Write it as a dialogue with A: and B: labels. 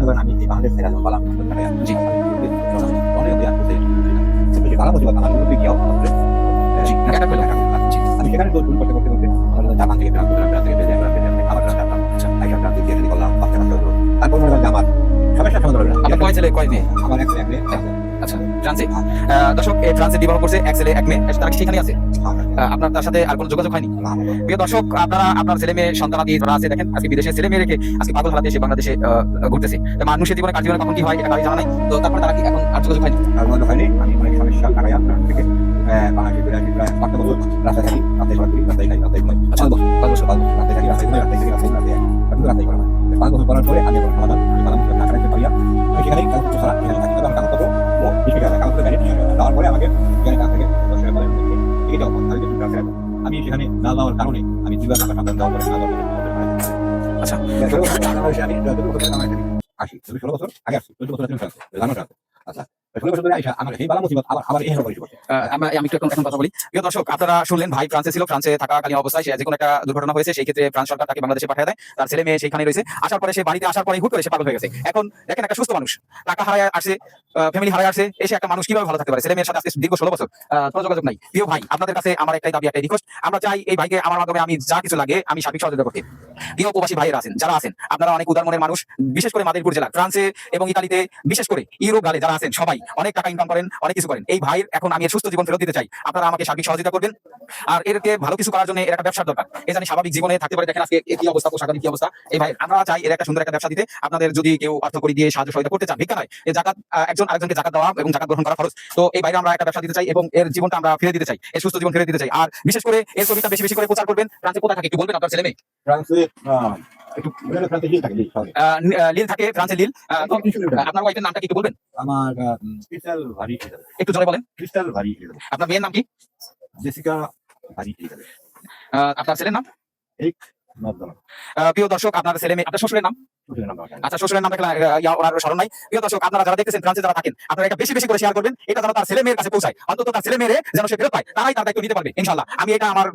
A: করেন আমি এই বাংলাদেশ ছেড়ে বলা
B: জি
A: অনেক বাংলা মুসিবত আমার মুরব্বী গিয়েও
B: জি এটা করলাম জি
A: আমি সেখানে দৌড় করতে করতে করতে আমাদের জাপান থেকে প্রাণ থেকে বেরিয়ে আবার রাস্তা আইসা প্রাণ দিয়ে রেডি করলাম বাচ্চা কাচ্চা হলো তারপর মনে করেন আমার সমস্যার সমাধান হলো
B: আপনার কয় ছেলে কয় মেয়ে
A: আমার এক মেয়ে
B: আচ্ছা ফ্রান্সে দর্শক এই ফ্রান্সে বিবাহ করছে এক ছেলে এক মেয়ে তারা কি সেখানে আছে আপনার তার সাথে আর কোনো যোগাযোগ হয়নি প্রিয় দর্শক আপনারা আপনার ছেলে মেয়ে সন্তানাদি যারা আছে দেখেন আজকে বিদেশে ছেলে মেয়ে রেখে আজকে পাগল হালাতে এসে বাংলাদেশে ঘুরতেছে তো মানুষের জীবনে কার জীবনে কখন কি হয় এটা কারোই জানা নাই তো তারপরে তারা কি এখন আর যোগাযোগ হয়নি
A: হয়নি আমি অনেক সমস্যা লাগাইয়া থেকে বাংলাদেশে প্রায় 5 বছর রাস্তায় থাকি রাস্তায় ঘোরাঘুরি রাস্তায় খাই রাস্তায় ঘুমাই
B: আচ্ছা 5 বছর
A: রাস্তায় থাকি রাস্তায় ঘুমাই রাস্তায় থাকি রাস্তায় রাস্তায় করা 5 বছর করার পরে আমি এখন সমাধান আমি বাংলাদেশে না করাইতে পারিয়া আমি সেখানেই কাজ করতে ছাড়া এখানে থাকি তখন কাজ করবো বিশেষ করে কাজ করে গাড়ি দেওয়ার পরে আমাকে এখানে কাজ থেকে বছরের পরে এই যাও আমি সেখানে না যাওয়ার কারণে আমি 2 লাখ টাকা সন্ধান দেওয়ার পরে না যাওয়ার
B: আচ্ছা
A: আমি 16 বছর আগে আসছি 14 বছর জানুয়ারি আচ্ছা 16 বছর ধরে আইসা আমার এই বালা মুসিবত আবার এই হলো পরিস্থিতি
B: আমি একটু এখন কথা বলি প্রিয় দর্শক আপনারা শুনলেন ভাই ফ্রান্সে ছিল ফ্রান্সে থাকাকালীন অবস্থায় সে যে কোনো একটা দুর্ঘটনা হয়েছে সেই ক্ষেত্রে ফ্রান্স সরকার তাকে বাংলাদেশে পাঠিয়ে দেয় তার ছেলে মেয়ে সেখানে রয়েছে আসার পরে সে বাড়িতে আসার পরে হুট করে সে পাগল হয়ে গেছে এখন দেখেন একটা সুস্থ মানুষ টাকা হারায় আসে ফ্যামিলি হারায় আসে এসে একটা মানুষ কিভাবে ভালো থাকতে পারে ছেলে মেয়ের সাথে আজকে দীর্ঘ 16 বছর কোনো যোগাযোগ নাই প্রিয় ভাই আপনাদের কাছে আমার একটাই দাবি একটাই রিকোয়েস্ট আমরা চাই এই ভাইকে আমার মাধ্যমে আমি যা কিছু লাগে আমি সার্বিক সহযোগিতা করতে প্রিয় প্রবাসী ভাইয়েরা আছেন যারা আছেন আপনারা অনেক উদার মনের মানুষ বিশেষ করে মাদারীপুর জেলা ফ্রান্সে এবং ইতালিতে বিশেষ করে ইউরোপ গালে যারা আছেন সবাই অনেক টাকা ইনকাম করেন অনেক কিছু করেন এই ভাইয়ের এখন আমি সুস্থ জীবন ফেরত দিতে চাই আপনারা আমাকে সার্বিক সহযোগিতা করবেন আর এরকে ভালো কিছু করার জন্য এর একটা ব্যবসার দরকার এই জানি স্বাভাবিক জীবনে থাকতে পারে দেখেন আজকে কি অবস্থা পোশাকের কি অবস্থা এই ভাই আমরা চাই এর একটা সুন্দর একটা ব্যবসা দিতে আপনাদের যদি কেউ অর্থ করে দিয়ে সাহায্য সহযোগিতা করতে চান ভিক্ষা নয় এই জাকাত একজন আরেকজনকে জাকাত দেওয়া এবং জাকাত গ্রহণ করা খরচ তো এই বাইরে আমরা একটা ব্যবসা দিতে চাই এবং এর জীবনটা আমরা ফিরে দিতে চাই এর সুস্থ জীবন ফিরে দিতে চাই আর বিশেষ করে এর ছবিটা বেশি বেশি করে প্রচার করবেন ফ্রান্সে কোথায় থাকে একটু বলবেন আপনার ছেলে মেয়ে
A: ফ্রান্সে একটু ফ্রান্সে লিল থাকে লিল শহরে
B: লিল থাকে ফ্রান্সে লিল আপনার ওয়াইফের নামটা কি একটু বলবেন
A: আমার ক্রিস্টাল ভারি
B: একটু জোরে বলেন
A: ক্রিস্টাল ভারি
B: আপনার মেয়ের নাম কি
A: জেসিকা ভারি
B: আপনার ছেলের নাম
A: এক নবদনা
B: প্রিয় দর্শক আপনার ছেলে মেয়ে আপনার শ্বশুরের নাম আচ্ছা শ্বশুরের নাম ওনার স্মরণ নাই প্রিয় দর্শক আপনারা যারা দেখতেছেন ফ্রান্সে যারা থাকেন আপনারা এটা বেশি বেশি করে শেয়ার করবেন এটা যেন তার ছেলে মেয়ের কাছে পৌঁছায় অন্তত তার ছেলে মেয়েরে যেন সে ফেরত পায় তারাই তার দায়িত্ব নিতে পারবে ইনশাআল্লাহ আমি এটা আমার